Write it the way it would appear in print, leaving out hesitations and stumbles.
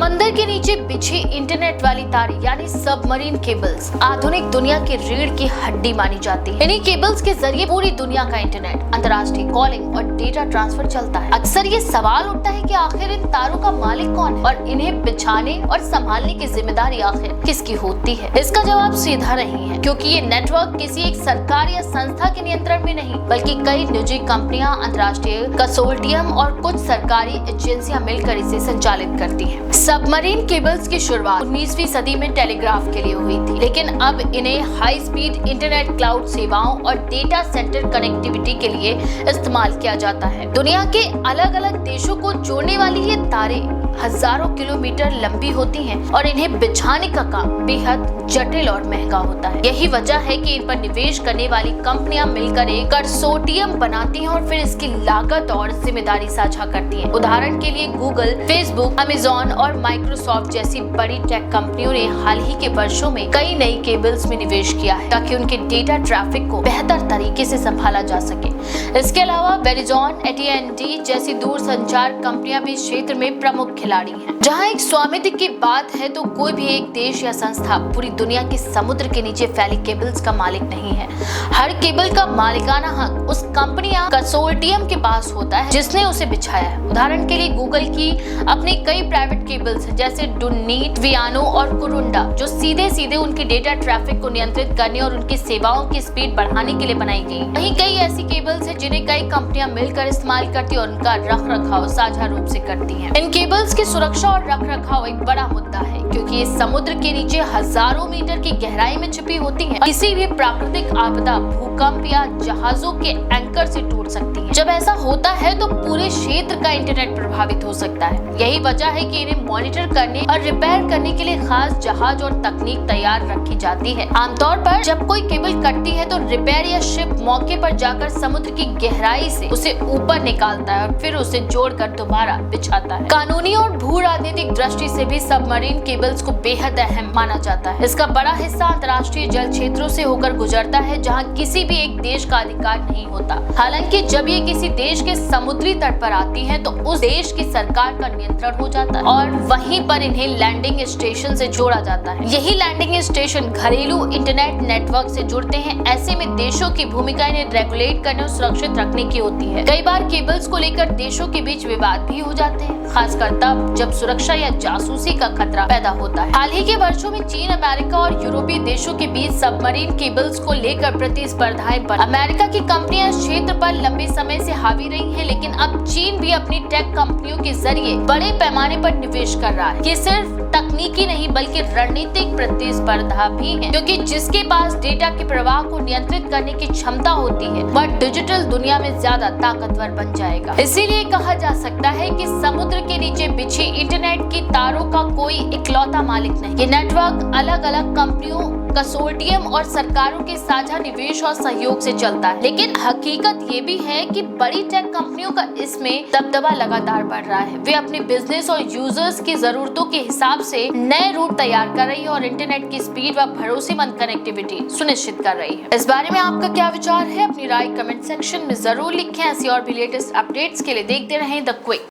समंदर के नीचे बिछी इंटरनेट वाली तारें यानी सबमरीन केबल्स आधुनिक दुनिया की रीढ़ की हड्डी मानी जाती है। इन्हीं केबल्स के जरिए पूरी दुनिया का इंटरनेट, अंतर्राष्ट्रीय कॉलिंग और डेटा ट्रांसफर चलता है। अक्सर ये सवाल उठता है कि आखिर इन तारों का मालिक कौन है और इन्हें बिछाने और संभालने की जिम्मेदारी आखिर किसकी होती है। इसका जवाब सीधा नहीं है, क्योंकि ये नेटवर्क किसी एक सरकार या संस्था के नियंत्रण में नहीं, बल्कि कई निजी कंपनियां, अंतर्राष्ट्रीय कंसोर्टियम और कुछ सरकारी एजेंसियां मिलकर इसे संचालित करती हैं। सबमरीन केबल्स की शुरुआत 19वीं सदी में टेलीग्राफ के लिए हुई थी, लेकिन अब इन्हें हाई स्पीड इंटरनेट, क्लाउड सेवाओं और डेटा सेंटर कनेक्टिविटी के लिए इस्तेमाल किया जाता है। दुनिया के अलग अलग देशों को जोड़ने वाली ये तारें हजारों किलोमीटर लंबी होती हैं और इन्हें बिछाने का काम बेहद जटिल और महंगा होता है। यही वजह है कि इन पर निवेश करने वाली कंपनियां मिलकर एक कंसोर्टियम बनाती हैं और फिर इसकी लागत और जिम्मेदारी साझा करती हैं। उदाहरण के लिए गूगल, फेसबुक, अमेज़न और माइक्रोसॉफ्ट जैसी बड़ी टेक कंपनियों ने हाल ही के वर्षों में कई नई केबल्स में निवेश किया है, ताकि उनके डेटा ट्रैफिक को बेहतर तरीके से संभाला जा सके। इसके अलावा वेरिजॉन, AT&T जैसी दूरसंचार कंपनियां भी क्षेत्र में प्रमुख खिलाड़ी हैं। जहां एक स्वामित्व की बात है तो कोई भी एक देश या संस्था पूरी दुनिया के समुद्र के नीचे फैली केबल्स का मालिक नहीं है। हर केबल का मालिकाना हक उस कंपनी या कंसोर्टियम के पास होता है जिसने उसे बिछाया है। उदाहरण के लिए गूगल की अपनी कई प्राइवेट केबल्स जैसे डुन्नीट, वियानो और कुरुंडा, जो सीधे उनकी डेटा ट्रैफिक को नियंत्रित करने और उनकी सेवाओं की स्पीड बढ़ाने के लिए बनाई गई। वहीं कई ऐसी केबल्स है जिन्हें कई कंपनियां मिलकर इस्तेमाल करती और उनका रख रखाव साझा रूप से करती हैं। इन केबल्स की सुरक्षा और रख रखाव एक बड़ा मुद्दा है, क्योंकि ये समुद्र के नीचे हजारों मीटर की गहराई में छिपी होती हैं। किसी भी प्राकृतिक आपदा, भूकंप या जहाजों के एंकर से टूट सकती है। जब ऐसा होता है तो पूरे क्षेत्र का इंटरनेट प्रभावित हो सकता है। यही वजह है कि इन्हें मॉनिटर करने और रिपेयर करने के लिए खास जहाज और तकनीक तैयार रखी जाती है। आमतौर पर जब कोई केबल कटती है तो रिपेयर या शिप मौके पर जाकर समुद्र की गहराई से उसे ऊपर निकालता है और फिर उसे जोड़कर दोबारा बिछाता है। कानूनी और भू राजनीतिक दृष्टि से भी सबमरीन केबल्स को बेहद अहम माना जाता है। इसका बड़ा हिस्सा अंतर्राष्ट्रीय जल क्षेत्रों से होकर गुजरता है, जहां किसी भी एक देश का अधिकार नहीं होता। हालांकि जब ये किसी देश के समुद्री तट पर आती है तो उस देश की सरकार का नियंत्रण हो जाता है और वहीं पर इन्हें लैंडिंग स्टेशन से जोड़ा जाता है। यही लैंडिंग स्टेशन घरेलू इंटरनेट नेटवर्क से जुड़ते हैं। ऐसे में देशों की भूमिका इन्हें रेगुलेट करने और सुरक्षित रखने की होती है। कई बार केबल्स को लेकर देशों के बीच विवाद भी हो जाते हैं, खासकर तब जब सुरक्षा या जासूसी का खतरा पैदा होता है। हाल ही के वर्षों में चीन, अमेरिका और यूरोपीय देशों के बीच सबमरीन केबल्स को लेकर प्रतिस्पर्धाएं बढ़ी। अमेरिका की कंपनियां इस क्षेत्र पर लंबे समय से हावी रही हैं, लेकिन अब चीन भी अपनी टेक कंपनियों के जरिए बड़े पैमाने पर निवेश कर रहा है। ये सिर्फ तकनीकी नहीं बल्कि रणनीतिक प्रतिस्पर्धा भी है, क्योंकि जिसके पास डेटा के प्रवाह को नियंत्रित करने की क्षमता होती है वह डिजिटल दुनिया में ज्यादा ताकतवर बन जाएगा। इसीलिए कहा जा सकता है कि समुद्र के नीचे बिछी इंटरनेट की तारों का कोई इकलौता मालिक नहीं। ये नेटवर्क अलग अलग कंपनियों, कंसोर्टियम और सरकारों के साझा निवेश और सहयोग से चलता है। लेकिन हकीकत ये भी है कि बड़ी टेक कंपनियों का इसमें दबदबा लगातार बढ़ रहा है। वे अपने बिजनेस और यूजर्स की जरूरतों के हिसाब से नए रूट तैयार कर रही है और इंटरनेट की स्पीड व भरोसेमंद कनेक्टिविटी सुनिश्चित कर रही है। इस बारे में आपका क्या विचार है? अपनी राय कमेंट सेक्शन में जरूर लिखें। ऐसी और भी लेटेस्ट अपडेट्स के लिए देखते रहें द क्विक।